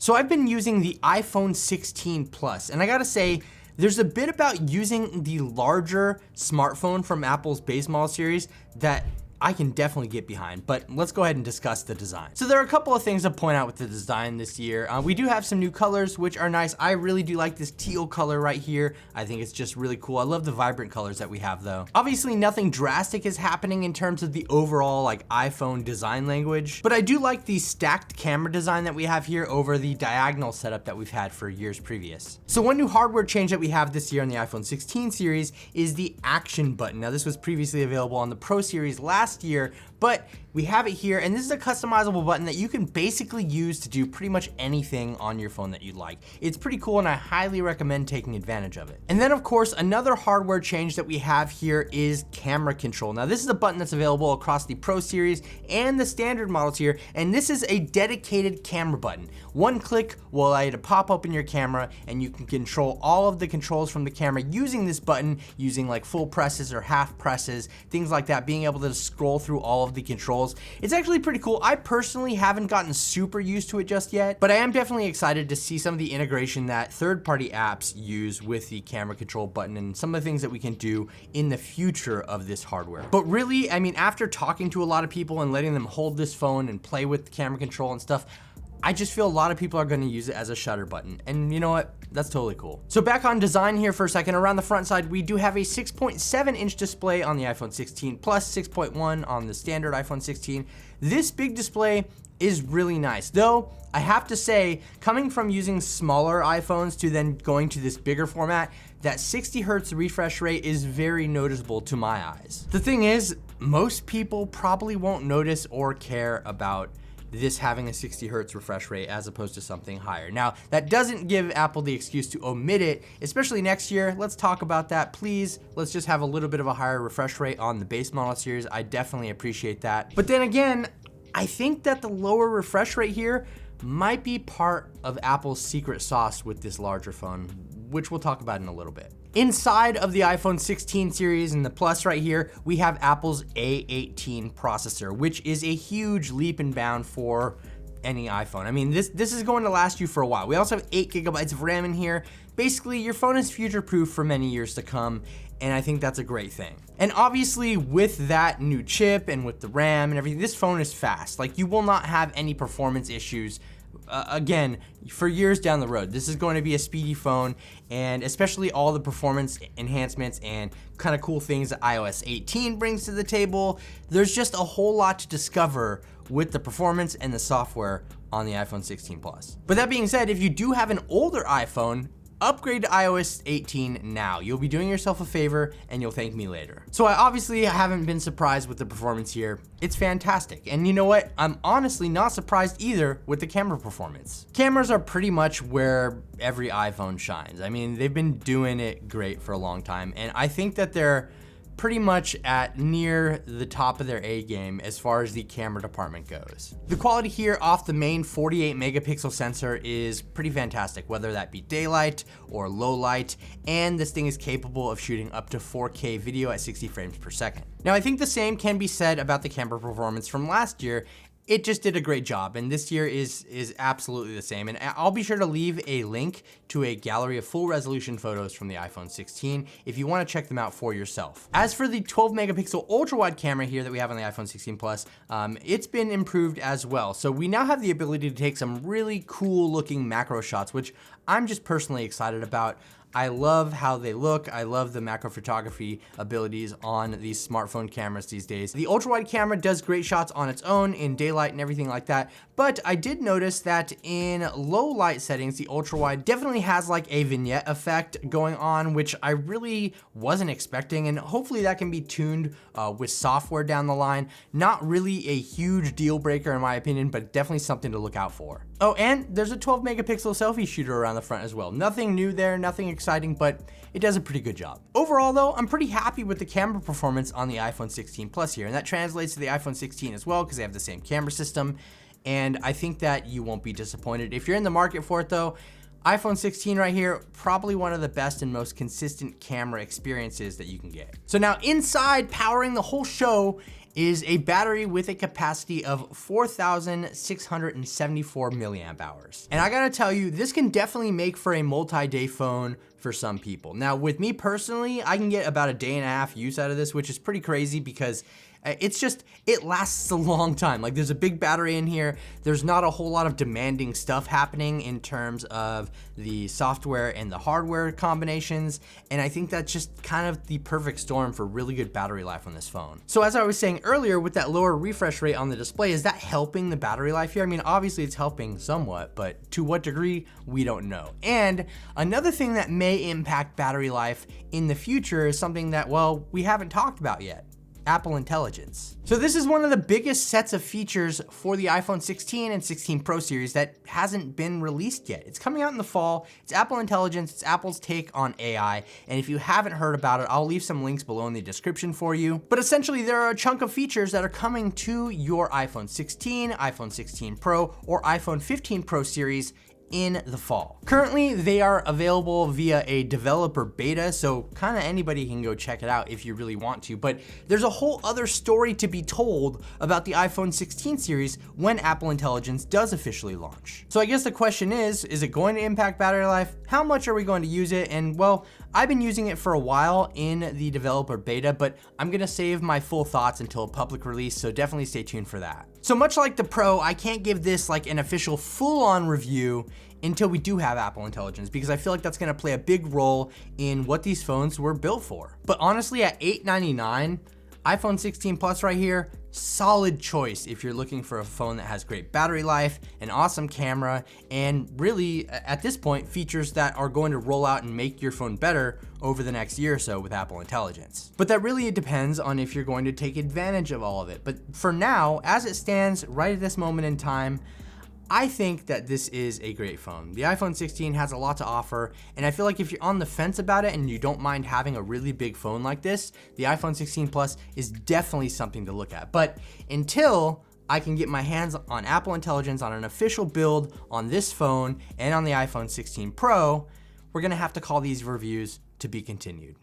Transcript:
So I've been using the iPhone 16 Plus, and I gotta say, there's a bit about using the larger smartphone from Apple's base model series that I can definitely get behind, but let's go ahead and discuss the design. So there are a couple of things to point out with the design this year. We do have some new colors, which are nice. I really do like this teal color right here. I think it's just really cool. I love the vibrant colors that we have though. Obviously nothing drastic is happening in terms of the overall like iPhone design language, but I do like the stacked camera design that we have here over the diagonal setup that we've had for years previous. So one new hardware change that we have this year on the iPhone 16 series is the action button. Now this was previously available on the Pro series last year, but we have it here, and this is a customizable button that you can basically use to do pretty much anything on your phone that you'd like. It's pretty cool, and I highly recommend taking advantage of it. And then of course, another hardware change that we have here is camera control. Now this is a button that's available across the Pro series and the standard models here, and this is a dedicated camera button. One click will allow you to pop open your camera, and you can control all of the controls from the camera using this button, using like full presses or half presses, things like that, being able to scroll through all of the controls. It's actually pretty cool. I personally haven't gotten super used to it just yet, but I am definitely excited to see some of the integration that third-party apps use with the camera control button and some of the things that we can do in the future of this hardware. But really, I mean, after talking to a lot of people and letting them hold this phone and play with the camera control and stuff, I just feel a lot of people are gonna use it as a shutter button. And you know what? That's totally cool. So back on design here for a second, around the front side, we do have a 6.7 inch display on the iPhone 16 Plus, 6.1 on the standard iPhone 16. This big display is really nice. Though, I have to say, coming from using smaller iPhones to then going to this bigger format, that 60 hertz refresh rate is very noticeable to my eyes. The thing is, most people probably won't notice or care about this having a 60 hertz refresh rate as opposed to something higher. Now, that doesn't give Apple the excuse to omit it, especially next year. Let's talk about that, please. Let's just have a little bit of a higher refresh rate on the base model series. I definitely appreciate that. But then again, I think that the lower refresh rate here might be part of Apple's secret sauce with this larger phone, which we'll talk about in a little bit. Inside of the iPhone 16 series and the Plus right here, we have Apple's A18 processor, which is a huge leap and bound for any iPhone. I mean, this is going to last you for a while. We also have 8 gigabytes of RAM in here. Basically, your phone is future-proof for many years to come, and I think that's a great thing. And obviously, with that new chip and with the RAM and everything, this phone is fast. Like, you will not have any performance issues again, for years down the road. This is going to be a speedy phone, and especially all the performance enhancements and kind of cool things that iOS 18 brings to the table. There's just a whole lot to discover with the performance and the software on the iPhone 16 Plus. But that being said, if you do have an older iPhone, upgrade to iOS 18 now. You'll be doing yourself a favor and you'll thank me later. So I obviously haven't been surprised with the performance here. It's fantastic. And you know what? I'm honestly not surprised either with the camera performance. Cameras are pretty much where every iPhone shines. I mean, they've been doing it great for a long time. And I think that they're pretty much at near the top of their A game as far as the camera department goes. The quality here off the main 48 megapixel sensor is pretty fantastic, whether that be daylight or low light, and this thing is capable of shooting up to 4K video at 60 frames per second. Now, I think the same can be said about the camera performance from last year. It just did a great job, and this year is absolutely the same. And I'll be sure to leave a link to a gallery of full resolution photos from the iPhone 16 if you want to check them out for yourself. As for the 12 megapixel ultra wide camera here that we have on the iPhone 16 Plus, it's been improved as well. So we now have the ability to take some really cool looking macro shots, which I'm just personally excited about. I love how they look. I love the macro photography abilities on these smartphone cameras these days. The ultra wide camera does great shots on its own in daylight and everything like that, but I did notice that in low light settings, the ultra wide definitely has like a vignette effect going on, which I really wasn't expecting, and hopefully that can be tuned with software down the line. Not really a huge deal breaker in my opinion, but definitely something to look out for. Oh, and there's a 12 megapixel selfie shooter around the front as well. Nothing new there, nothing exciting, but it does a pretty good job. Overall though, I'm pretty happy with the camera performance on the iPhone 16 Plus here, and that translates to the iPhone 16 as well because they have the same camera system, and I think that you won't be disappointed. If you're in the market for it though, iPhone 16 right here, probably one of the best and most consistent camera experiences that you can get. So now inside, powering the whole show, is a battery with a capacity of 4,674 milliamp hours. And I gotta tell you, this can definitely make for a multi-day phone for some people. Now with me personally, I can get about a day and a half use out of this, which is pretty crazy because it lasts a long time. Like there's a big battery in here. There's not a whole lot of demanding stuff happening in terms of the software and the hardware combinations. And I think that's just kind of the perfect storm for really good battery life on this phone. So as I was saying earlier, with that lower refresh rate on the display, is that helping the battery life here? I mean, obviously it's helping somewhat, but to what degree, we don't know. And another thing that may impact battery life in the future is something that, well, we haven't talked about yet. Apple Intelligence. So this is one of the biggest sets of features for the iPhone 16 and 16 Pro series that hasn't been released yet. It's coming out in the fall. It's Apple Intelligence. It's Apple's take on AI. And if you haven't heard about it, I'll leave some links below in the description for you. But essentially, there are a chunk of features that are coming to your iPhone 16, iPhone 16 Pro, or iPhone 15 Pro series in the fall. Currently, they are available via a developer beta, so kind of anybody can go check it out if you really want to, but there's a whole other story to be told about the iPhone 16 series when Apple Intelligence does officially launch. So I guess the question is it going to impact battery life? How much are we going to use it? And well, I've been using it for a while in the developer beta, but I'm gonna save my full thoughts until a public release, so definitely stay tuned for that. So much like the Pro, I can't give this like an official full-on review until we do have Apple Intelligence, because I feel like that's gonna play a big role in what these phones were built for. But honestly, at $899, iPhone 16 Plus right here, solid choice if you're looking for a phone that has great battery life, an awesome camera, and really, at this point, features that are going to roll out and make your phone better over the next year or so with Apple Intelligence. But that really depends on if you're going to take advantage of all of it. But for now, as it stands right at this moment in time, I think that this is a great phone. The iPhone 16 has a lot to offer, and I feel like if you're on the fence about it and you don't mind having a really big phone like this, the iPhone 16 Plus is definitely something to look at. But until I can get my hands on Apple Intelligence on an official build on this phone and on the iPhone 16 Pro, we're gonna have to call these reviews to be continued.